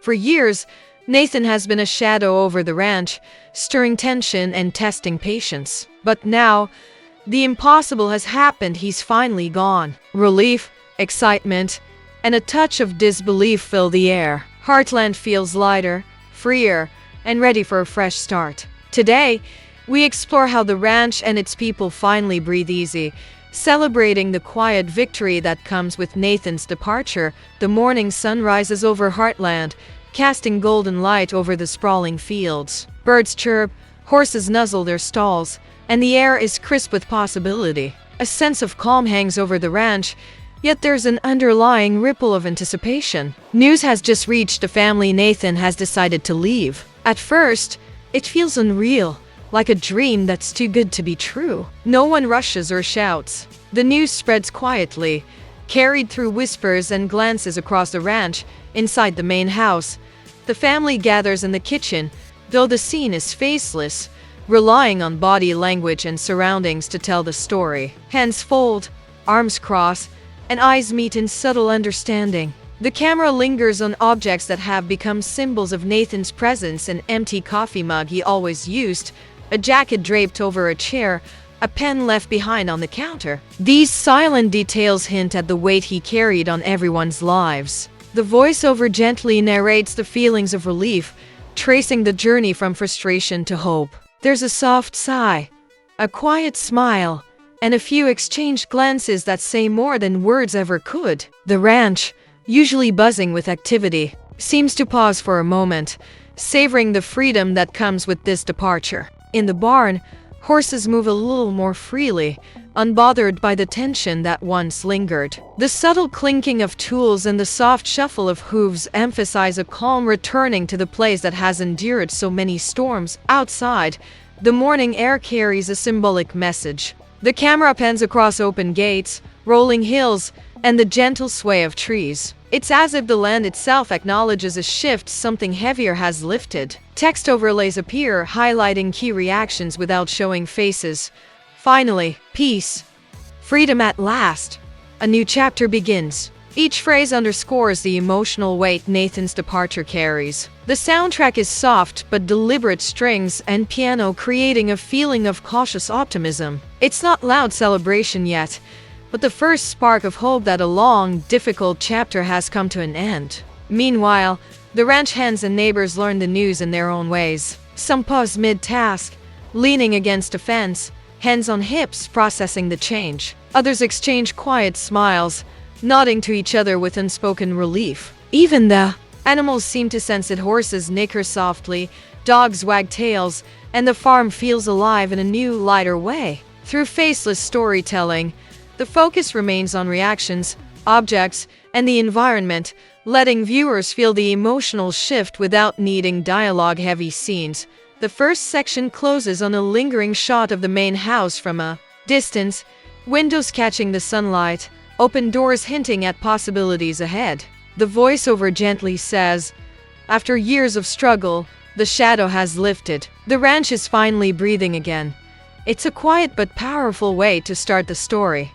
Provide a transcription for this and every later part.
For years, Nathan has been a shadow over the ranch, stirring tension and testing patience. But now, the impossible has happened. He's finally gone. Relief, excitement, and a touch of disbelief fill the air. Heartland feels lighter, freer, and ready for a fresh start. Today, we explore how the ranch and its people finally breathe easy, celebrating the quiet victory that comes with Nathan's departure. The morning sun rises over Heartland, casting golden light over the sprawling fields. Birds chirp, horses nuzzle their stalls, and the air is crisp with possibility. A sense of calm hangs over the ranch, yet there's an underlying ripple of anticipation. News has just reached the family. Nathan has decided to leave. At first, it feels unreal, like a dream that's too good to be true. No one rushes or shouts. The news spreads quietly, carried through whispers and glances across the ranch. Inside the main house, the family gathers in the kitchen, though the scene is faceless, relying on body language and surroundings to tell the story. Hands fold, arms cross, and eyes meet in subtle understanding. The camera lingers on objects that have become symbols of Nathan's presence: an empty coffee mug he always used, a jacket draped over a chair, a pen left behind on the counter. These silent details hint at the weight he carried on everyone's lives. The voiceover gently narrates the feelings of relief, tracing the journey from frustration to hope. There's a soft sigh, a quiet smile, and a few exchanged glances that say more than words ever could. The ranch, usually buzzing with activity, seems to pause for a moment, savoring the freedom that comes with this departure. In the barn, horses move a little more freely, unbothered by the tension that once lingered. The subtle clinking of tools and the soft shuffle of hooves emphasize a calm returning to the place that has endured so many storms. Outside, the morning air carries a symbolic message. The camera pans across open gates, rolling hills, and the gentle sway of trees. It's as if the land itself acknowledges a shift. Something heavier has lifted. Text overlays appear, highlighting key reactions without showing faces. Finally, peace. Freedom at last. A new chapter begins. Each phrase underscores the emotional weight Nathan's departure carries. The soundtrack is soft but deliberate strings and piano, creating a feeling of cautious optimism. It's not loud celebration yet, but the first spark of hope that a long, difficult chapter has come to an end. Meanwhile, the ranch hands and neighbors learn the news in their own ways. Some pause mid-task, leaning against a fence, hands on hips, processing the change. Others exchange quiet smiles, nodding to each other with unspoken relief. Even the animals seem to sense it. Horses nicker softly, dogs wag tails, and the farm feels alive in a new, lighter way. Through faceless storytelling, the focus remains on reactions, objects, and the environment, letting viewers feel the emotional shift without needing dialogue-heavy scenes. The first section closes on a lingering shot of the main house from a distance, windows catching the sunlight, open doors hinting at possibilities ahead. The voiceover gently says, "After years of struggle, the shadow has lifted. The ranch is finally breathing again." It's a quiet but powerful way to start the story,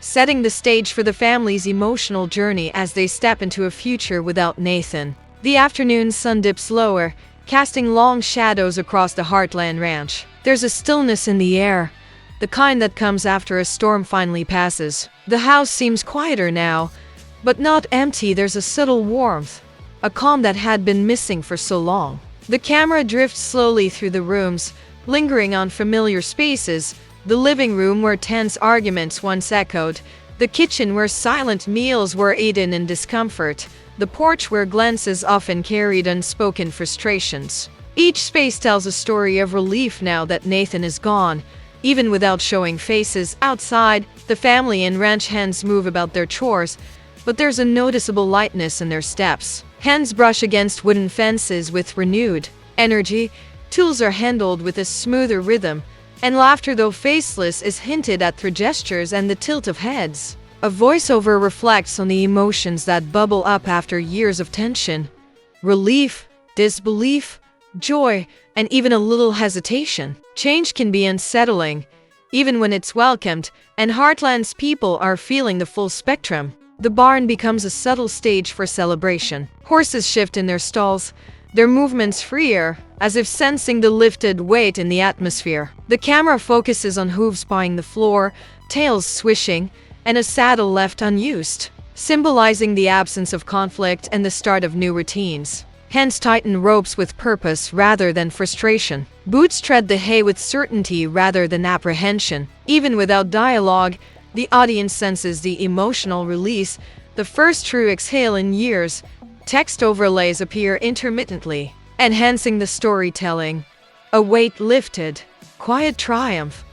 setting the stage for the family's emotional journey as they step into a future without Nathan. The afternoon sun dips lower, casting long shadows across the Heartland ranch. There's a stillness in the air, the kind that comes after a storm finally passes. The house seems quieter now, but not empty. There's a subtle warmth, a calm that had been missing for so long. The camera drifts slowly through the rooms, lingering on familiar spaces: the living room where tense arguments once echoed, the kitchen where silent meals were eaten in discomfort, the porch where glances often carried unspoken frustrations. Each space tells a story of relief now that Nathan is gone, even without showing faces. Outside, the family and ranch hands move about their chores, but there's a noticeable lightness in their steps. Hands brush against wooden fences with renewed energy, tools are handled with a smoother rhythm, and laughter, though faceless, is hinted at through gestures and the tilt of heads. A voiceover reflects on the emotions that bubble up after years of tension: relief, disbelief, joy, and even a little hesitation. Change can be unsettling, even when it's welcomed, and Heartland's people are feeling the full spectrum. the barn becomes a subtle stage for celebration. Horses shift in their stalls, their movements freer, as if sensing the lifted weight in the atmosphere. The camera focuses on hooves pawing the floor, tails swishing, and a saddle left unused, symbolizing the absence of conflict and the start of new routines. Hands tighten ropes with purpose rather than frustration. Boots tread the hay with certainty rather than apprehension. Even without dialogue, the audience senses the emotional release, the first true exhale in years. Text overlays appear intermittently, enhancing the storytelling. A weight lifted. Quiet triumph.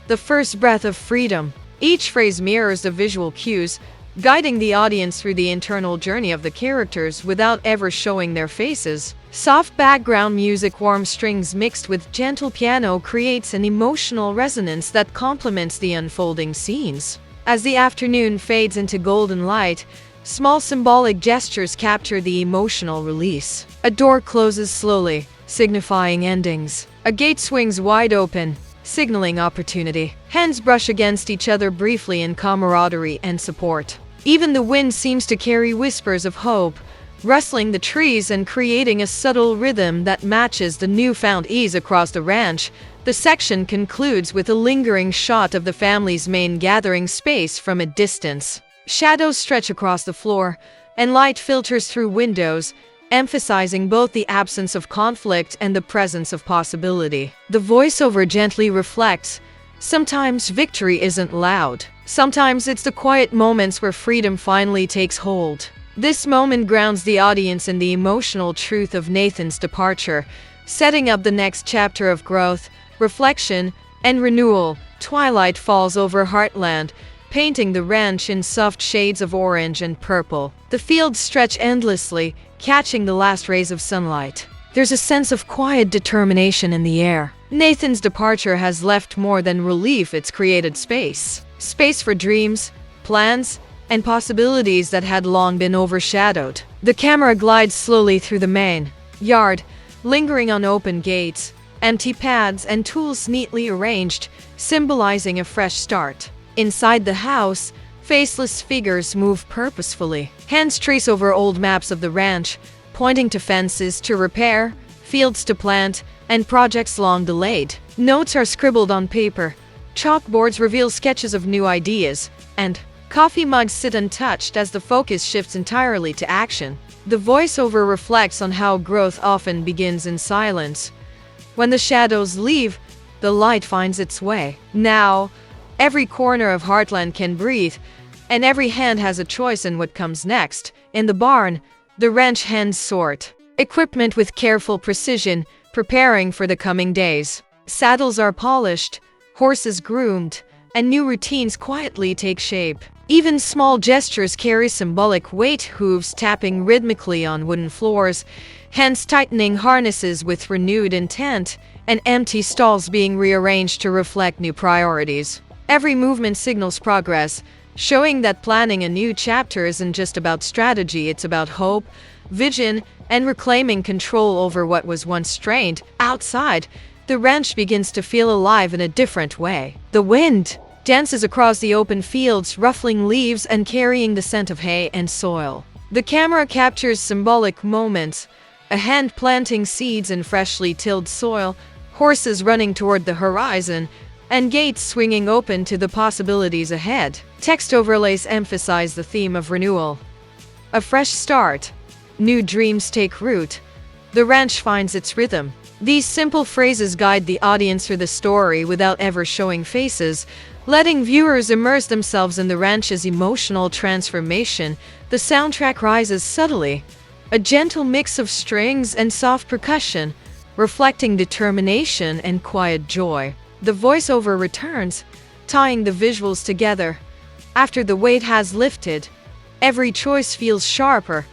The first breath of freedom. Each phrase mirrors the visual cues, guiding the audience through the internal journey of the characters without ever showing their faces. Soft background music, warm strings mixed with gentle piano creates an emotional resonance that complements the unfolding scenes. As the afternoon fades into golden light, small symbolic gestures capture the emotional release. A door closes slowly, signifying endings. A gate swings wide open, signaling opportunity. Hands brush against each other briefly in camaraderie and support. Even the wind seems to carry whispers of hope, rustling the trees and creating a subtle rhythm that matches the newfound ease across the ranch. The section concludes with a lingering shot of the family's main gathering space from a distance. Shadows stretch across the floor, and light filters through windows, emphasizing both the absence of conflict and the presence of possibility. The voiceover gently reflects, sometimes victory isn't loud. Sometimes it's the quiet moments where freedom finally takes hold. This moment grounds the audience in the emotional truth of Nathan's departure, setting up the next chapter of growth, reflection, and renewal. Twilight falls over Heartland, painting the ranch in soft shades of orange and purple. The fields stretch endlessly, catching the last rays of sunlight. There's a sense of quiet determination in the air. Nathan's departure has left more than relief, it's created space. Space for dreams, plans, and possibilities that had long been overshadowed. The camera glides slowly through the main yard, lingering on open gates, empty pads and tools neatly arranged, symbolizing a fresh start. Inside the house, faceless figures move purposefully. Hands trace over old maps of the ranch, pointing to fences to repair, fields to plant, and projects long delayed. Notes are scribbled on paper. Chalkboards reveal sketches of new ideas, and coffee mugs sit untouched as the focus shifts entirely to action. The voiceover reflects on how growth often begins in silence. When the shadows leave, the light finds its way. Now, every corner of Heartland can breathe, and every hand has a choice in what comes next. In the barn, the ranch hands sort equipment with careful precision, preparing for the coming days. Saddles are polished, horses groomed, and new routines quietly take shape. Even small gestures carry symbolic weight, hooves tapping rhythmically on wooden floors, hands tightening harnesses with renewed intent, and empty stalls being rearranged to reflect new priorities. Every movement signals progress, showing that planning a new chapter isn't just about strategy, it's about hope, vision, and reclaiming control over what was once strained. Outside, the ranch begins to feel alive in a different way. The wind dances across the open fields, ruffling leaves and carrying the scent of hay and soil. The camera captures symbolic moments, a hand planting seeds in freshly tilled soil, horses running toward the horizon, and gates swinging open to the possibilities ahead. Text overlays emphasize the theme of renewal. A fresh start. New dreams take root. The ranch finds its rhythm. These simple phrases guide the audience through the story without ever showing faces, letting viewers immerse themselves in the ranch's emotional transformation. The soundtrack rises subtly, a gentle mix of strings and soft percussion, reflecting determination and quiet joy. The voiceover returns, tying the visuals together. After the weight has lifted, every choice feels sharper.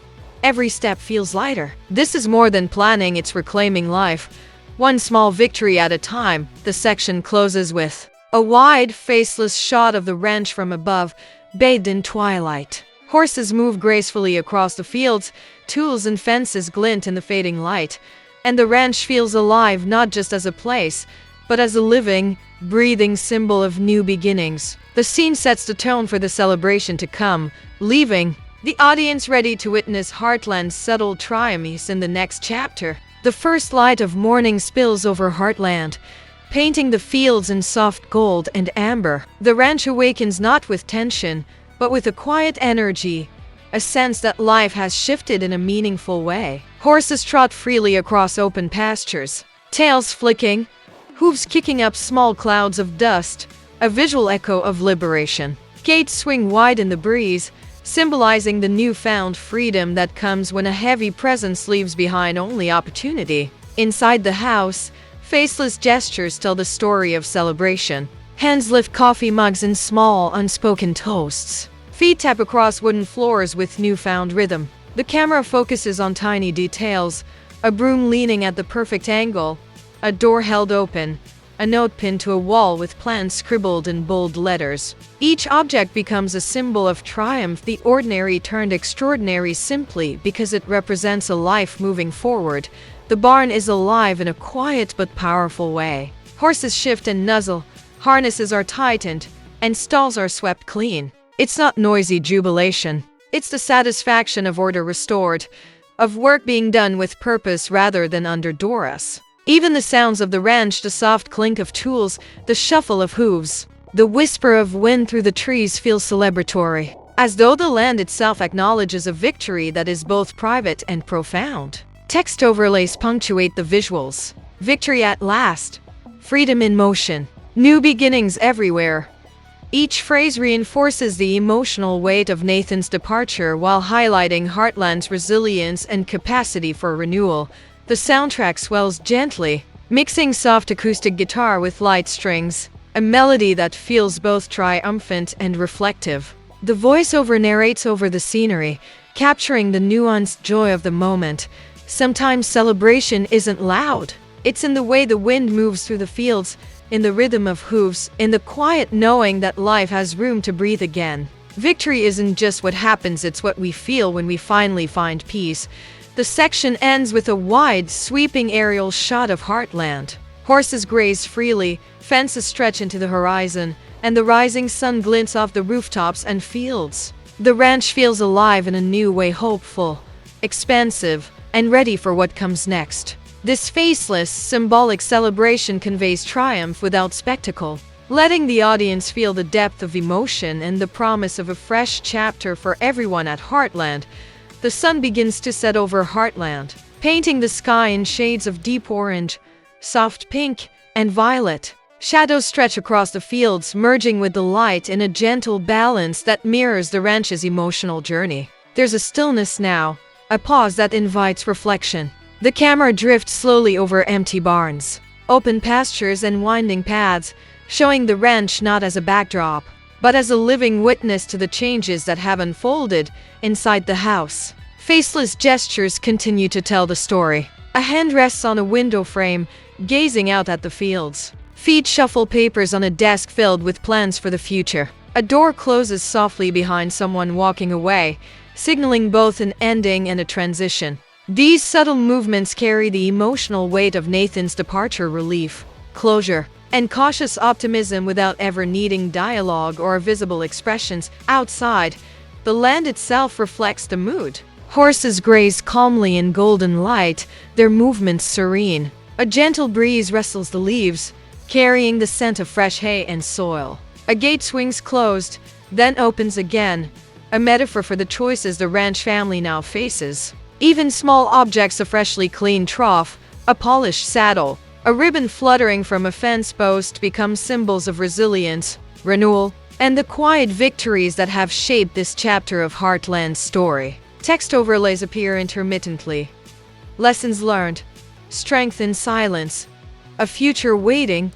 Every step feels lighter. This is more than planning, it's reclaiming life. One small victory at a time. The section closes with a wide, faceless shot of the ranch from above, bathed in twilight. Horses move gracefully across the fields, tools and fences glint in the fading light, and the ranch feels alive not just as a place, but as a living, breathing symbol of new beginnings. The scene sets the tone for the celebration to come, leaving the audience ready to witness Heartland's subtle triumphs in the next chapter. The first light of morning spills over Heartland, painting the fields in soft gold and amber. The ranch awakens not with tension, but with a quiet energy, a sense that life has shifted in a meaningful way. Horses trot freely across open pastures, tails flicking, hooves kicking up small clouds of dust, a visual echo of liberation. Gates swing wide in the breeze, symbolizing the newfound freedom that comes when a heavy presence leaves behind only opportunity. Inside the house, faceless gestures tell the story of celebration. Hands lift coffee mugs in small, unspoken toasts. Feet tap across wooden floors with newfound rhythm. The camera focuses on tiny details, a broom leaning at the perfect angle, a door held open, a note pinned to a wall with plans scribbled in bold letters. Each object becomes a symbol of triumph, the ordinary turned extraordinary simply because it represents a life moving forward. The barn is alive in a quiet but powerful way. Horses shift and nuzzle, harnesses are tightened, and stalls are swept clean. It's not noisy jubilation. It's the satisfaction of order restored, of work being done with purpose rather than under duress. Even the sounds of the ranch, the soft clink of tools, the shuffle of hooves, the whisper of wind through the trees feel celebratory, as though the land itself acknowledges a victory that is both private and profound. Text overlays punctuate the visuals. Victory at last. Freedom in motion. New beginnings everywhere. Each phrase reinforces the emotional weight of Nathan's departure while highlighting Heartland's resilience and capacity for renewal. The soundtrack swells gently, mixing soft acoustic guitar with light strings, a melody that feels both triumphant and reflective. The voiceover narrates over the scenery, capturing the nuanced joy of the moment. Sometimes celebration isn't loud. It's in the way the wind moves through the fields, in the rhythm of hooves, in the quiet knowing that life has room to breathe again. Victory isn't just what happens, it's what we feel when we finally find peace. The section ends with a wide, sweeping aerial shot of Heartland. Horses graze freely, fences stretch into the horizon, and the rising sun glints off the rooftops and fields. The ranch feels alive in a new way, hopeful, expansive, and ready for what comes next. This faceless, symbolic celebration conveys triumph without spectacle, letting the audience feel the depth of emotion and the promise of a fresh chapter for everyone at Heartland. The sun begins to set over Heartland, painting the sky in shades of deep orange, soft pink, and violet. Shadows stretch across the fields, merging with the light in a gentle balance that mirrors the ranch's emotional journey. There's a stillness now, a pause that invites reflection. The camera drifts slowly over empty barns, open pastures, and winding paths, showing the ranch not as a backdrop, but as a living witness to the changes that have unfolded inside the house. Faceless gestures continue to tell the story. A hand rests on a window frame, gazing out at the fields. Feet shuffle papers on a desk filled with plans for the future. A door closes softly behind someone walking away, signaling both an ending and a transition. These subtle movements carry the emotional weight of Nathan's departure, relief, closure, and cautious optimism without ever needing dialogue or visible expressions. Outside, the land itself reflects the mood. Horses graze calmly in golden light, their movements serene. A gentle breeze rustles the leaves, carrying the scent of fresh hay and soil. A gate swings closed, then opens again, a metaphor for the choices the ranch family now faces. Even small objects, a freshly cleaned trough, a polished saddle, a ribbon fluttering from a fence post, become symbols of resilience, renewal, and the quiet victories that have shaped this chapter of Heartland's story. Text overlays appear intermittently. Lessons learned, strength in silence, a future waiting.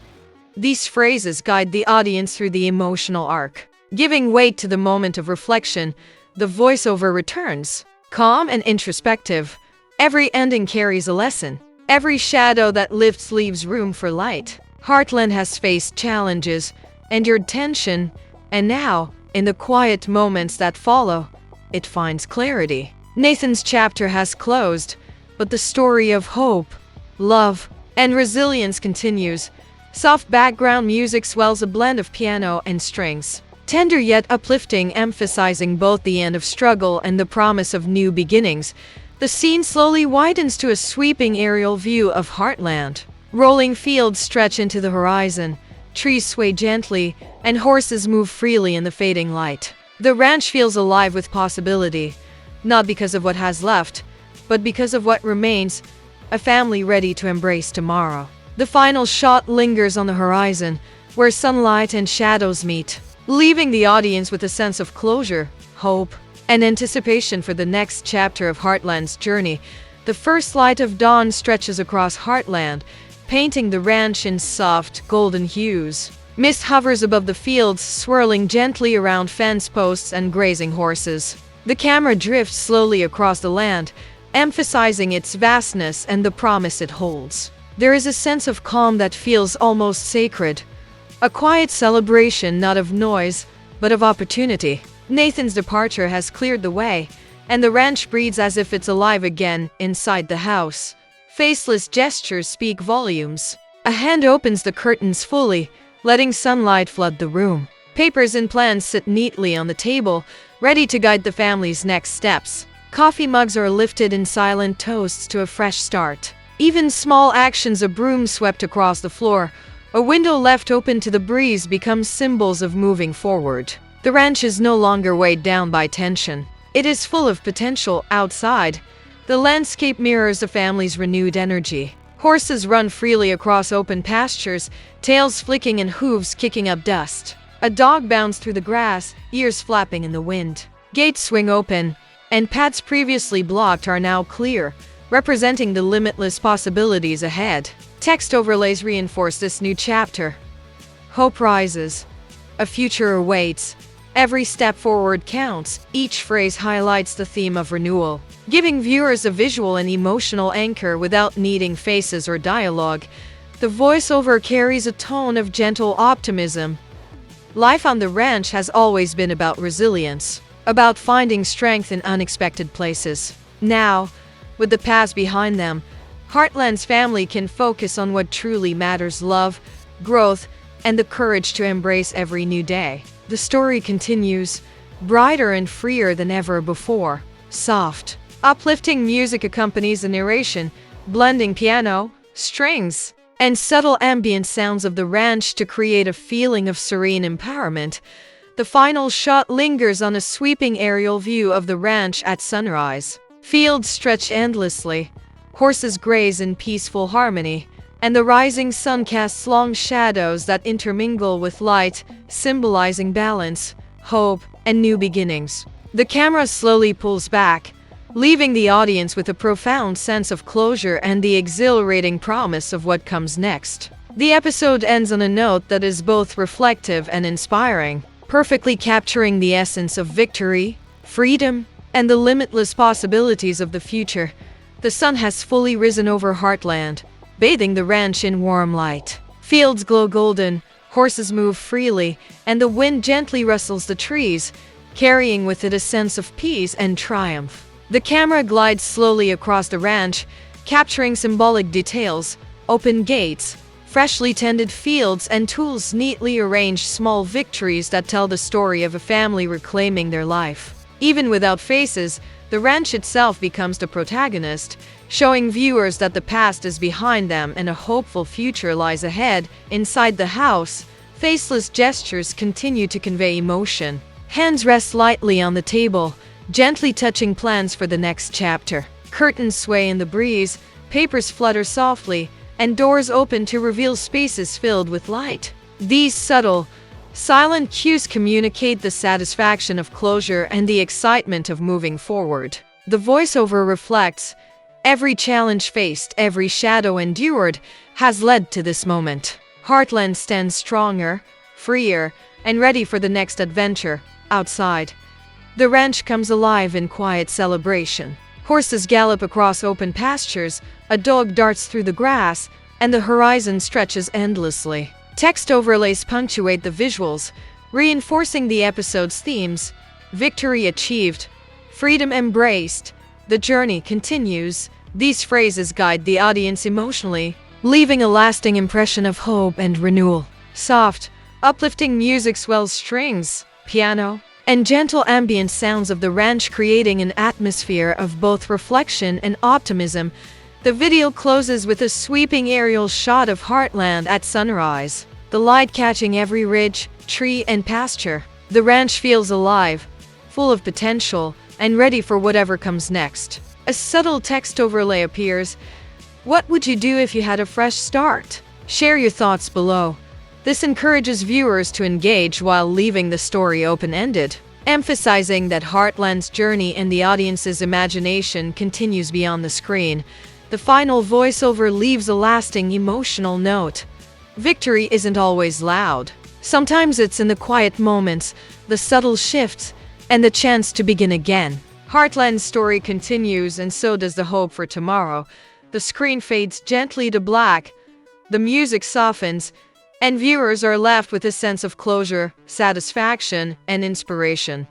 These phrases guide the audience through the emotional arc. Giving weight to the moment of reflection, the voiceover returns, calm and introspective. Every ending carries a lesson. Every shadow that lifts leaves room for light. Heartland has faced challenges, endured tension, and now, in the quiet moments that follow, it finds clarity. Nathan's chapter has closed, but the story of hope, love, and resilience continues. Soft background music swells, a blend of piano and strings, Tender yet uplifting, emphasizing both the end of struggle and the promise of new beginnings. The scene slowly widens to a sweeping aerial view of Heartland. Rolling fields stretch into the horizon, trees sway gently, and horses move freely in the fading light. The ranch feels alive with possibility, not because of what has left, but because of what remains, a family ready to embrace tomorrow. The final shot lingers on the horizon, where sunlight and shadows meet, leaving the audience with a sense of closure, hope, and anticipation for the next chapter of Heartland's journey. The first light of dawn stretches across Heartland, painting the ranch in soft, golden hues. Mist hovers above the fields, swirling gently around fence posts and grazing horses. The camera drifts slowly across the land, emphasizing its vastness and the promise it holds. There is a sense of calm that feels almost sacred, a quiet celebration not of noise, but of opportunity. Nathan's departure has cleared the way, and the ranch breathes as if it's alive again inside the house. Faceless gestures speak volumes. A hand opens the curtains fully, letting sunlight flood the room. Papers and plans sit neatly on the table, ready to guide the family's next steps. Coffee mugs are lifted in silent toasts to a fresh start. Even small actions, a broom swept across the floor, a window left open to the breeze, become symbols of moving forward. The ranch is no longer weighed down by tension. It is full of potential. Outside, the landscape mirrors the family's renewed energy. Horses run freely across open pastures, tails flicking and hooves kicking up dust. A dog bounds through the grass, ears flapping in the wind. Gates swing open, and paths previously blocked are now clear, representing the limitless possibilities ahead. Text overlays reinforce this new chapter. Hope rises. A future awaits. Every step forward counts. Each phrase highlights the theme of renewal, giving viewers a visual and emotional anchor without needing faces or dialogue. The voiceover carries a tone of gentle optimism. Life on the ranch has always been about resilience, about finding strength in unexpected places. Now, with the past behind them, Heartland's family can focus on what truly matters: love, growth, and the courage to embrace every new day. The story continues, brighter and freer than ever before. Soft, uplifting music accompanies the narration, blending piano, strings, and subtle ambient sounds of the ranch to create a feeling of serene empowerment. The final shot lingers on a sweeping aerial view of the ranch at sunrise. Fields stretch endlessly, horses graze in peaceful harmony, and the rising sun casts long shadows that intermingle with light, symbolizing balance, hope, and new beginnings. The camera slowly pulls back, leaving the audience with a profound sense of closure and the exhilarating promise of what comes next. The episode ends on a note that is both reflective and inspiring, perfectly capturing the essence of victory, freedom, and the limitless possibilities of the future. The sun has fully risen over Heartland, bathing the ranch in warm light. Fields glow golden, horses move freely, and the wind gently rustles the trees, carrying with it a sense of peace and triumph. The camera glides slowly across the ranch, capturing symbolic details: open gates, freshly tended fields, and tools neatly arranged, small victories that tell the story of a family reclaiming their life. Even without faces, the ranch itself becomes the protagonist, showing viewers that the past is behind them and a hopeful future lies ahead. Inside the house, faceless gestures continue to convey emotion. Hands rest lightly on the table, gently touching plans for the next chapter. Curtains sway in the breeze, papers flutter softly, and doors open to reveal spaces filled with light. These subtle, silent cues communicate the satisfaction of closure and the excitement of moving forward. The voiceover reflects, every challenge faced, every shadow endured, has led to this moment. Heartland stands stronger, freer, and ready for the next adventure. Outside, the ranch comes alive in quiet celebration. Horses gallop across open pastures, a dog darts through the grass, and the horizon stretches endlessly. Text overlays punctuate the visuals, reinforcing the episode's themes: victory achieved, freedom embraced, the journey continues. These phrases guide the audience emotionally, leaving a lasting impression of hope and renewal. Soft, uplifting music swells strings, piano, and gentle ambient sounds of the ranch creating an atmosphere of both reflection and optimism. The video closes with a sweeping aerial shot of Heartland at sunrise, the light catching every ridge, tree, and pasture. The ranch feels alive, full of potential, and ready for whatever comes next. A subtle text overlay appears. What would you do if you had a fresh start? Share your thoughts below. This encourages viewers to engage while leaving the story open-ended, emphasizing that Heartland's journey and the audience's imagination continues beyond the screen. The final voiceover leaves a lasting emotional note. Victory isn't always loud. Sometimes it's in the quiet moments, the subtle shifts, and the chance to begin again. Heartland's story continues, and so does the hope for tomorrow. The screen fades gently to black, the music softens, and viewers are left with a sense of closure, satisfaction, and inspiration.